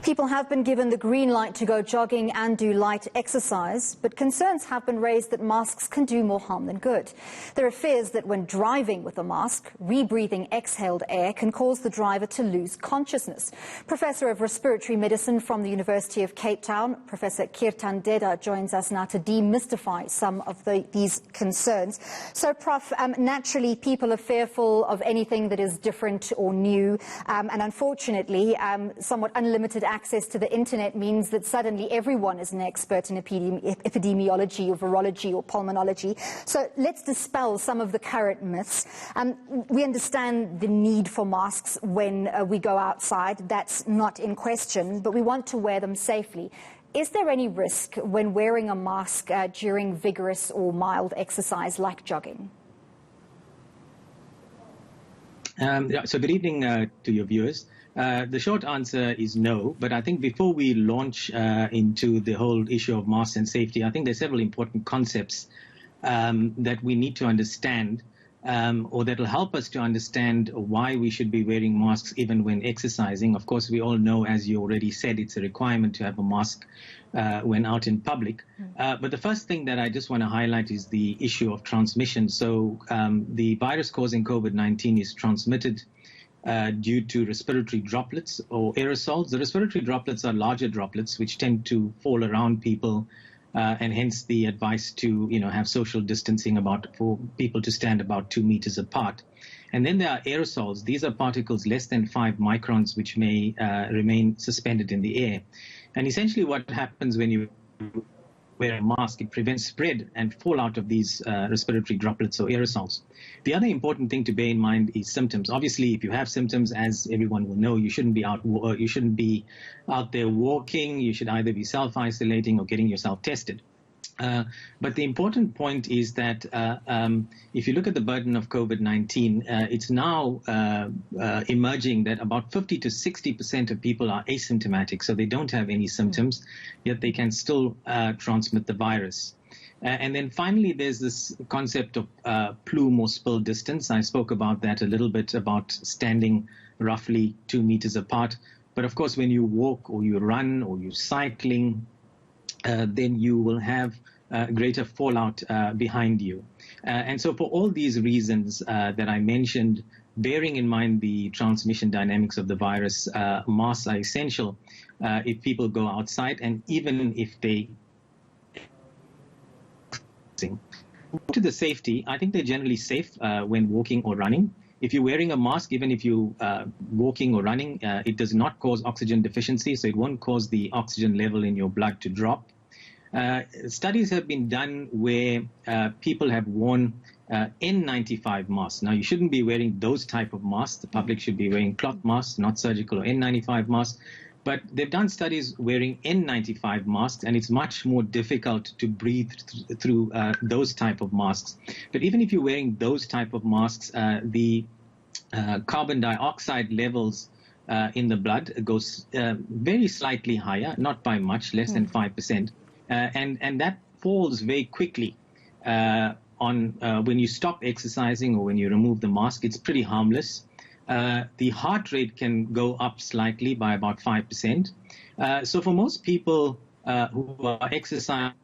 People have been given the green light to go jogging and do light exercise, but concerns have been raised that masks can do more harm than good. There are fears that when driving with a mask, rebreathing exhaled air can cause the driver to lose consciousness. Professor of Respiratory Medicine from the University of Cape Town, Professor Kirtan Deda, joins us now to demystify some of these concerns. So, Prof, naturally people are fearful of anything that is different or new, and unfortunately somewhat unlimited access to the internet means that suddenly everyone is an expert in epidemiology or virology or pulmonology. So let's dispel some of the current myths. We understand the need for masks when we go outside. That's not in question, but we want to wear them safely. Is there any risk when wearing a mask during vigorous or mild exercise like jogging? So good evening to your viewers. The short answer is no, but I think before we launch into the whole issue of masks and safety, I think there's several important concepts that we need to understand, or that will help us to understand why we should be wearing masks even when exercising. Of course, we all know, as you already said, it's a requirement to have a mask when out in public. But the first thing that I just want to highlight is the issue of transmission. So the virus causing COVID-19 is transmitted due to respiratory droplets or aerosols. The respiratory droplets are larger droplets which tend to fall around people, and hence the advice to have social distancing for people to stand about 2 meters apart. And then there are aerosols. These are particles less than 5 microns which may remain suspended in the air. And essentially what happens when you wear a mask, it prevents spread and fallout of these respiratory droplets or aerosols. The other important thing to bear in mind is symptoms. Obviously, if you have symptoms, as everyone will know, you shouldn't be out there walking. You should either be self-isolating or getting yourself tested. But the important point is that if you look at the burden of COVID-19, it's now emerging that about 50 to 60% of people are asymptomatic, so they don't have any symptoms, yet they can still transmit the virus. And then finally, there's this concept of plume or spill distance. I spoke about that a little bit, about standing roughly 2 meters apart. But of course, when you walk or you run or you're cycling, then you will have greater fallout behind you. And so for all these reasons that I mentioned, bearing in mind the transmission dynamics of the virus, masks are essential if people go outside, and even if they... To the safety, I think they're generally safe when walking or running. If you're wearing a mask, even if you're walking or running, it does not cause oxygen deficiency, so it won't cause the oxygen level in your blood to drop. Studies have been done where people have worn N95 masks. Now, you shouldn't be wearing those type of masks. The public should be wearing cloth masks, not surgical or N95 masks. But they've done studies wearing N95 masks, and it's much more difficult to breathe through those type of masks. But even if you're wearing those type of masks, the carbon dioxide levels in the blood goes very slightly higher, not by much, less than 5%. And that falls very quickly when you stop exercising or when you remove the mask. It's pretty harmless. The heart rate can go up slightly by about 5%. So for most people who are exercising,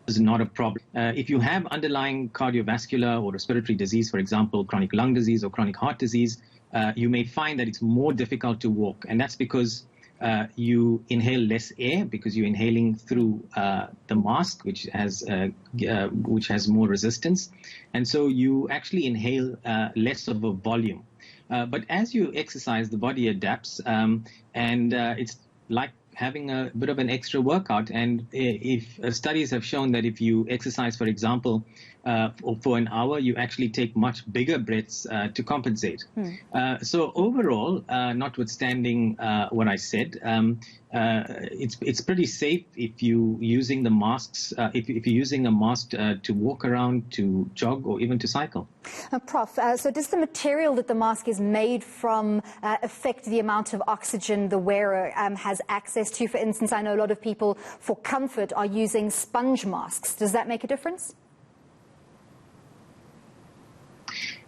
is not a problem. If you have underlying cardiovascular or respiratory disease, for example, chronic lung disease or chronic heart disease, you may find that it's more difficult to walk. And that's because you inhale less air, because you're inhaling through the mask, which has more resistance, and so you actually inhale less of a volume. But as you exercise, the body adapts, and it's like having a bit of an extra workout. And if studies have shown that if you exercise, for example, for an hour, you actually take much bigger breaths to compensate. So overall, notwithstanding what I said, it's pretty safe if you're using the masks, if you're using a mask to walk around, to jog, or even to cycle. Prof, so does the material that the mask is made from affect the amount of oxygen the wearer has access to? For instance, I know a lot of people, for comfort, are using sponge masks. Does that make a difference?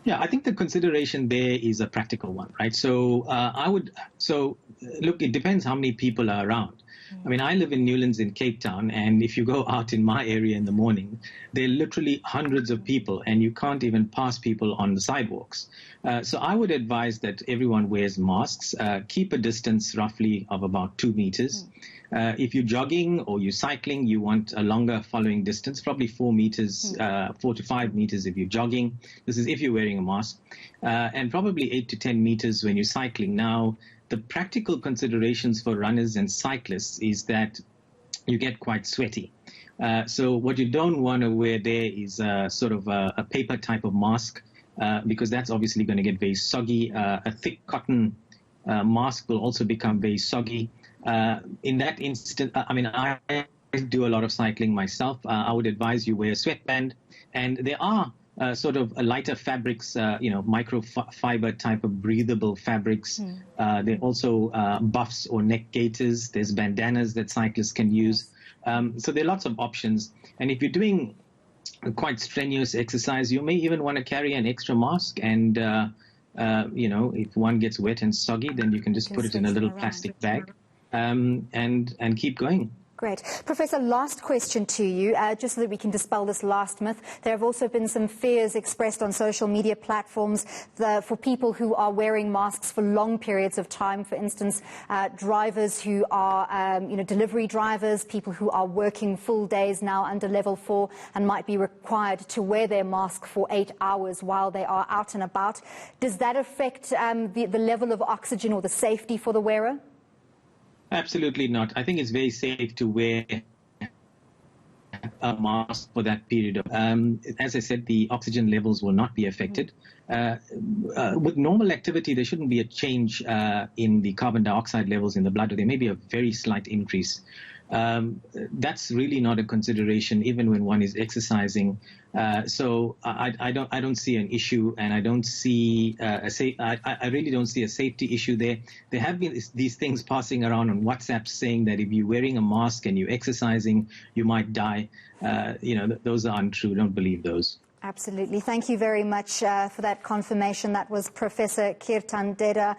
Yeah, I think the consideration there is a practical one, right? So look, it depends how many people are around. I mean, I live in Newlands in Cape Town, and if you go out in my area in the morning, there are literally hundreds of people, and you can't even pass people on the sidewalks. So I would advise that everyone wears masks, keep a distance roughly of about 2 meters. If you're jogging or you're cycling, you want a longer following distance, probably 4 meters, 4 to 5 meters if you're jogging. This is if you're wearing a mask, and probably 8 to 10 meters when you're cycling. Now, the practical considerations for runners and cyclists is that you get quite sweaty. So what you don't want to wear there is sort of a paper type of mask, because that's obviously going to get very soggy. A thick cotton mask will also become very soggy. In that instant, I mean, I do a lot of cycling myself. I would advise you wear a sweatband, and there are sort of lighter fabrics, microfiber type of breathable fabrics. There are also buffs or neck gaiters. There's bandanas that cyclists can use. So there are lots of options. And if you're doing quite strenuous exercise, you may even want to carry an extra mask. And, if one gets wet and soggy, then you can just put it in a little plastic bag. And keep going. Great. Professor, last question to you, just so that we can dispel this last myth. There have also been some fears expressed on social media platforms for people who are wearing masks for long periods of time. For instance, drivers who are, delivery drivers, people who are working full days now under level 4 and might be required to wear their mask for 8 hours while they are out and about. Does that affect the level of oxygen or the safety for the wearer? Absolutely not. I think it's very safe to wear a mask for that period. As I said, the oxygen levels will not be affected. With normal activity, there shouldn't be a change in the carbon dioxide levels in the blood. There may be a very slight increase. That's really not a consideration, even when one is exercising. So I don't see an issue, and I don't see I really don't see a safety issue there. There have been these things passing around on WhatsApp saying that if you're wearing a mask and you're exercising, you might die. Those are untrue. Don't believe those. Absolutely. Thank you very much for that confirmation. That was Professor Kirtan Deda,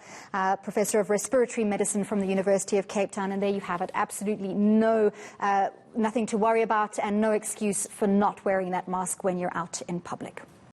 Professor of Respiratory Medicine from the University of Cape Town. And there you have it. Absolutely nothing to worry about and no excuse for not wearing that mask when you're out in public.